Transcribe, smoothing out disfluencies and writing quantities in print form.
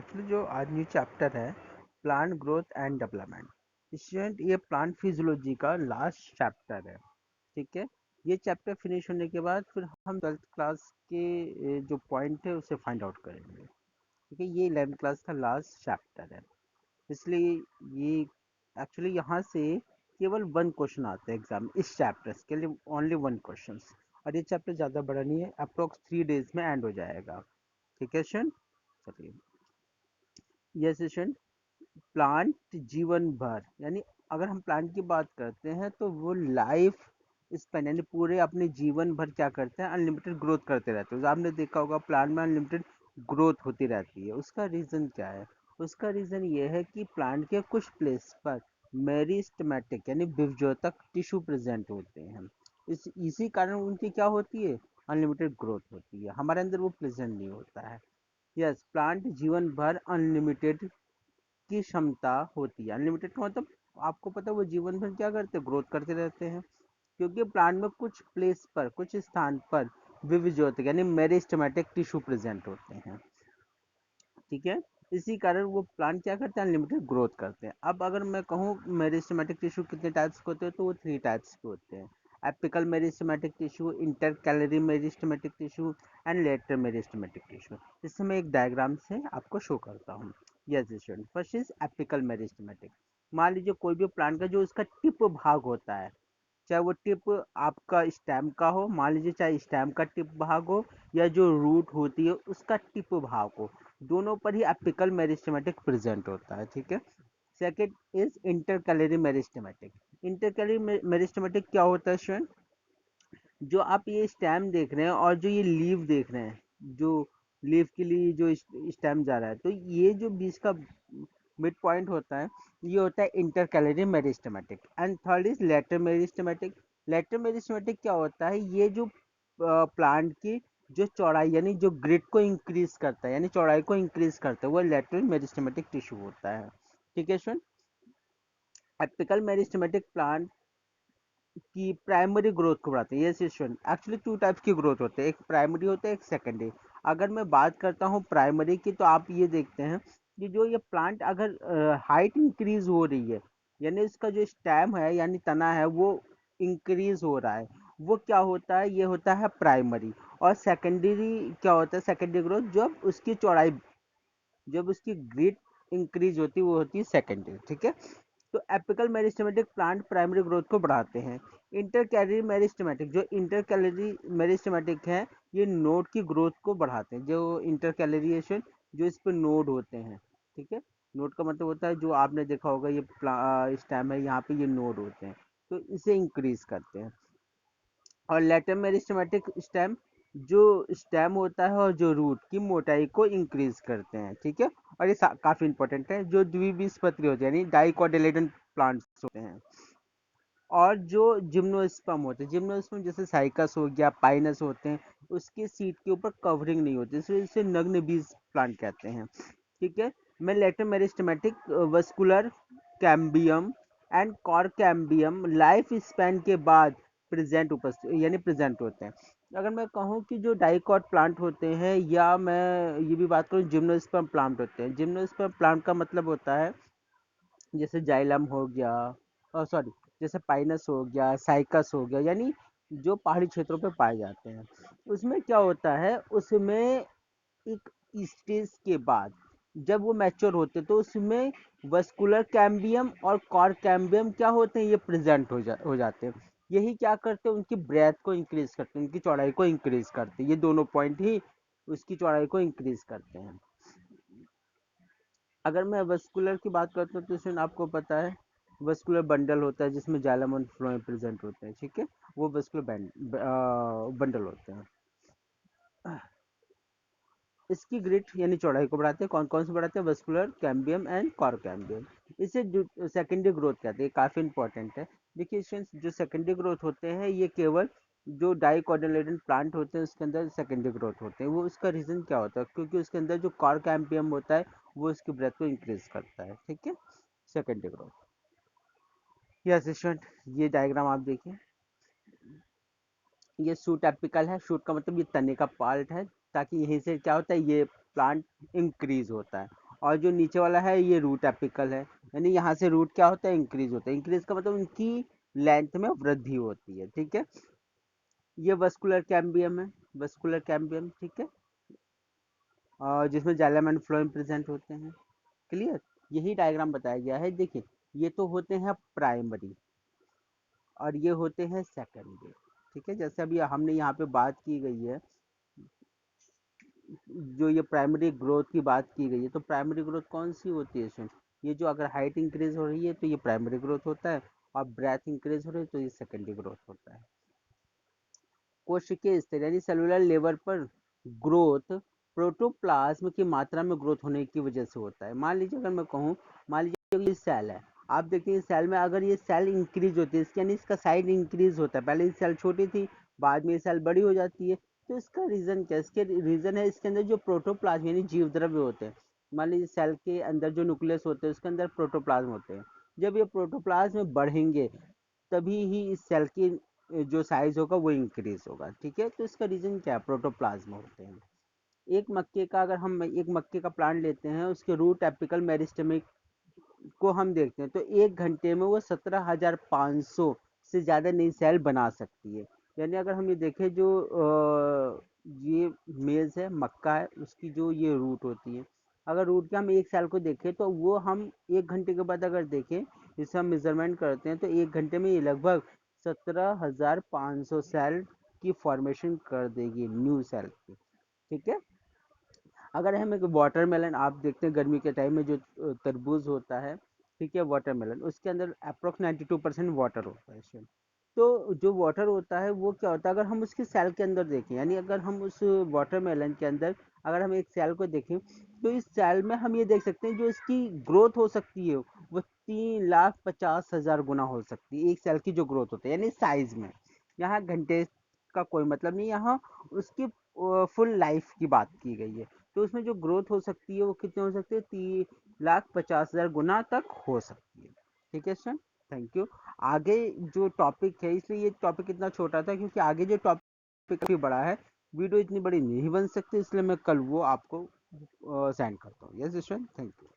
Actually जो आज new chapter है plant growth and development. Student ये प्लांट फिजियोलॉजी का लास्ट चैप्टर है। ठीक है, ये चैप्टर फिनिश होने के बाद फिर हम 12th क्लास के जो पॉइंट है उसे फाइंड आउट करेंगे। ठीक है, ये 11th क्लास का लास्ट चैप्टर है, इसलिए ये एक्चुअली यहाँ से केवल वन क्वेश्चन आता है एग्जाम इस चैप्टर के लिए, ओनली वन क्वेश्चन। और ये चैप्टर ज़्यादा बड़ा नहीं है, अप्रोक्स 3 days में एंड हो जाएगा। ठीक है स्टूडेंट, चलिए। यह सेशन प्लांट जीवन भर, यानी अगर हम प्लांट की बात करते हैं तो वो लाइफ स्पेन यानी पूरे अपने जीवन भर क्या करते हैं, अनलिमिटेड ग्रोथ करते रहते हैं। तो आपने देखा होगा प्लांट में अनलिमिटेड ग्रोथ होती रहती है। उसका रीज़न क्या है? उसका रीज़न ये है कि प्लांट के कुछ प्लेस पर मेरिस्टेमेटिक यानी विभजोतक टिश्यू प्रेजेंट होते हैं। इसी कारण उनकी क्या होती है, अनलिमिटेड ग्रोथ होती है। हमारे अंदर वो प्रेजेंट नहीं होता है। यस, प्लांट जीवन भर अनलिमिटेड की क्षमता होती है। अनलिमिटेड का मतलब आपको पता है वो जीवन भर क्या करते हैं, ग्रोथ करते रहते हैं। क्योंकि प्लांट में कुछ प्लेस पर, कुछ स्थान पर विविजोतिक यानी मेरिस्टेमेटिक टिश्यू प्रेजेंट होते हैं। ठीक है, इसी कारण वो प्लांट क्या करते हैं, अनलिमिटेड ग्रोथ करते हैं। अब अगर मैं कहूँ मेरिस्टेमेटिक टिश्यू कितने टाइप्स के होते हैं, तो वो 3 टाइप्स के होते हैं। Apical meristematic tissue, intercalary meristematic tissue and later meristematic tissue. इससे मैं एक डायग्राम से आपको शो करता हूँ। Yes student, first is apical meristematic. मान लीजिए कोई भी प्लांट का जो उसका टिप भाग होता है, चाहे वो टिप आपका स्टेम का हो, मान लीजिए चाहे स्टेम का टिप भाग हो या जो रूट होती है उसका टिप भाग हो, दोनों पर ही एपिकल मेरिस्टेमेटिक प्रेजेंट होता है। ठीक है, second is intercalary meristematic. Intercalary meristematic क्या होता है स्टूडेंट? जो आप ये स्टेम देख रहे हैं और जो ये लीव देख रहे हैं, जो लीव के लिए जो स्टेम जा रहा है, तो ये जो बीच का मिड पॉइंट होता है, ये होता है intercalary meristematic. And third is lateral meristematic. Lateral meristematic क्या होता है? ये जो प्लांट की जो चौड़ाई यानी जो ग्रिड को इंक्रीज करता है, यानी चौड़ाई को इंक्रीज करता है, वो लेटरल मेरिस्टेमेटिक टिश्यू होता है। ठीक है स्टूडेंट, एपिकल मेरिस्टेमेटिक प्लांट की प्राइमरी ग्रोथ को बढ़ाते हैं। ये स्टूडेंट एक्चुअली 2 टाइप्स की ग्रोथ होते हैं, एक प्राइमरी होता है, एक सेकेंडरी। अगर मैं बात करता हूँ प्राइमरी की, तो आप ये देखते हैं कि जो ये प्लांट अगर हाइट इंक्रीज हो रही है, यानी इसका जो स्टेम है यानी तना है वो इंक्रीज हो रहा है, वो क्या होता है, ये होता है प्राइमरी। और सेकेंडरी क्या होता है, सेकेंडरी ग्रोथ जब उसकी चौड़ाई, जब उसकी ग्रिड इंक्रीज होती है, वो होती है सेकेंडरी। ठीक है, तो apical meristematic plant primary growth को बढ़ाते हैं। इंटरकैलरी मेरिस्टेमेटिक, जो इंटरकैलरी मेरिस्टेमेटिक है, ये नोड की ग्रोथ को बढ़ाते हैं। जो इंटरकैलरिएशन, जो इस पर नोड होते हैं। ठीक है, नोड का मतलब होता है जो आपने देखा होगा ये स्टेम है, यहाँ पे ये नोड होते हैं, तो इसे इंक्रीज करते हैं। और लेटर मेरिस्टेमेटिक स्टेम, जो स्टेम होता है और जो रूट की मोटाई को इंक्रीज करते हैं। ठीक है, और ये काफी इंपॉर्टेंट है। जो द्विबीजपत्री होते हैं यानी डाइकोटिलेडन प्लांट्स होते हैं, और जो जिम्नोस्पर्म होते हैं, जिम्नोस्पर्म जैसे साइकस हो गया, पाइनस होते हैं, उसके सीड के ऊपर कवरिंग नहीं होती, इसलिए इसे नग्न बीज प्लांट कहते हैं। ठीक है, मैं lateral meristematic vascular cambium and cork cambium life span के बाद प्रेजेंट उपस्थित यानी प्रेजेंट होते हैं। अगर मैं कहूँ कि जो डाइकॉट प्लांट होते हैं, या मैं ये भी बात करूँ जिम्नोस्पर्म प्लांट होते हैं, जिम्नोस्पर्म प्लांट का मतलब होता है जैसे जाइलम हो गया, सॉरी, जैसे पाइनस हो गया, साइकस हो गया, यानी जो पहाड़ी क्षेत्रों पे पाए जाते हैं। उसमें क्या होता है, उसमें एक स्टेज के बाद जब वो मैच्योर होते हैं, तो उसमें वस्कुलर कैम्बियम और कॉर कैम्बियम क्या होते हैं, ये प्रेजेंट हो जाते हैं। यही क्या करते हैं, उनकी ब्रेथ को इंक्रीज करते हैं, उनकी चौड़ाई को इंक्रीज करते हैं। ये दोनों पॉइंट ही उसकी चौड़ाई को इंक्रीज करते हैं। अगर मैं वस्कुलर की बात करता हूँ तो इसमें आपको पता है वस्कुलर बंडल होता है जिसमें जाइलम और फ्लोएम प्रेजेंट होते हैं। ठीक है, वो वस्कुलर बंडल होते हैं। इसकी ग्रिट यानी चौड़ाई को बढ़ाते हैं। कौन कौन से बढ़ाते हैं? Vascular cambium and cork cambium. इसे सेकेंडरी ग्रोथ कहते हैं, काफी इंपॉर्टेंट है। देखिए स्टूडेंट्स, जो सेकेंडरी ग्रोथ होते हैं ये केवल जो डाइकोटिलेडन प्लांट होते हैं उसके अंदर सेकेंडरी ग्रोथ होते हैं। वो उसका रीजन क्या होता है? क्योंकि उसके अंदर जो कॉर कैम्बियम होता है वो उसकी ब्रेथ को इंक्रीज करता है। ठीक है, सेकेंडरी ग्रोथ। यस स्टूडेंट, ये डायग्राम आप देखिए, ये शूट एपिकल है। शूट का मतलब ये तने का पार्ट है, ताकि यहीं से क्या होता है, ये प्लांट इंक्रीज होता है। और जो नीचे वाला है ये रूट एपिकल है, यानी यहाँ से रूट क्या होता है, इंक्रीज होता है। इंक्रीज का मतलब उनकी लेंथ में वृद्धि होती है, ठीक है। ये वस्कुलर कैम्बियम है, वस्कुलर कैम्बियम, ठीक है, और जिसमें जाइलम एंड फ्लोएम प्रेजेंट होते हैं। क्लियर, यही डायग्राम बताया गया है। देखिए ये तो होते हैं प्राइमरी और ये होते हैं सेकेंडरी, ठीक है। जैसे अभी हमने यहाँ पे बात की गई है, जो ये प्राइमरी ग्रोथ की बात की गई है, तो प्राइमरी ग्रोथ कौन सी होती है इसमें, ये जो अगर हाइट इंक्रीज हो रही है तो ये प्राइमरी ग्रोथ होता है, और ब्रेथ इंक्रीज हो रही है तो ये सेकेंडरी ग्रोथ होता है। कोशिकीय स्तर यानी सेलुलर लेवल पर ग्रोथ प्रोटोप्लाज्म की मात्रा में ग्रोथ होने की वजह से होता है। मान लीजिए अगर मैं कहूँ, मान लीजिए ये सेल है, आप देखते हैं सेल में अगर ये सेल इंक्रीज होती है, इसके यानी इसका साइज इंक्रीज होता है, पहले ये सेल छोटी थी, बाद में ये सेल बड़ी हो जाती है, तो इसका रीजन क्या है, इसके रीजन है इसके अंदर जो प्रोटोप्लाज्म यानी जीव द्रव्य होते हैं। मान लीजिए सेल के अंदर जो न्यूक्लियस होते हैं उसके अंदर प्रोटोप्लाज्म होते हैं, जब ये प्रोटोप्लाज्म बढ़ेंगे तभी ही इस सेल की जो साइज होगा वो इंक्रीज होगा, ठीक है। तो इसका रीजन क्या है, प्रोटोप्लाज्म होते हैं। एक मक्के का, अगर हम एक मक्के का प्लांट लेते हैं, उसके रूट एपिकल मेरिस्टेमिक को हम देखते हैं तो 1 घंटे में वो 17,500 से ज़्यादा नई सेल बना सकती है। यानी अगर हम ये देखें, जो ये मेज़ है, मक्का है, उसकी जो ये रूट होती है, अगर रूट के हम एक सेल को देखें तो वो हम 1 घंटे के बाद अगर देखें, जिसे हम मेजरमेंट करते हैं, तो 1 घंटे में ये लगभग 17,500 सेल की फॉर्मेशन कर देगी, न्यू सेल की, ठीक है। अगर हम एक वाटरमेलन, आप देखते हैं गर्मी के टाइम में जो तरबूज होता है, ठीक है, वाटरमेलन, उसके अंदर अप्रोक्स 92% वाटर होता है इसमें। तो जो वाटर होता है वो क्या होता है, अगर हम उसके सेल के अंदर देखें, यानी अगर हम उस वाटरमेलन के अंदर अगर हम एक सेल को देखें, तो इस सेल में हम ये देख सकते हैं जो इसकी ग्रोथ हो सकती है वो 3,50,000 गुना हो सकती है, एक सेल की जो ग्रोथ होती है यानी साइज में। यहाँ घंटे का कोई मतलब नहीं, यहाँ उसकी फुल लाइफ की बात की गई है। तो उसमें जो ग्रोथ हो सकती है वो कितने हो सकते हैं, 3,50,000 गुना तक हो सकती है, ठीक है सर। Thank you. आगे जो टॉपिक है, इसलिए ये टॉपिक इतना छोटा था क्योंकि आगे जो टॉपिक काफी बड़ा है, वीडियो इतनी बड़ी नहीं बन सकती, इसलिए मैं कल वो आपको सेंड करता हूँ। Yes Yashwant, thank you.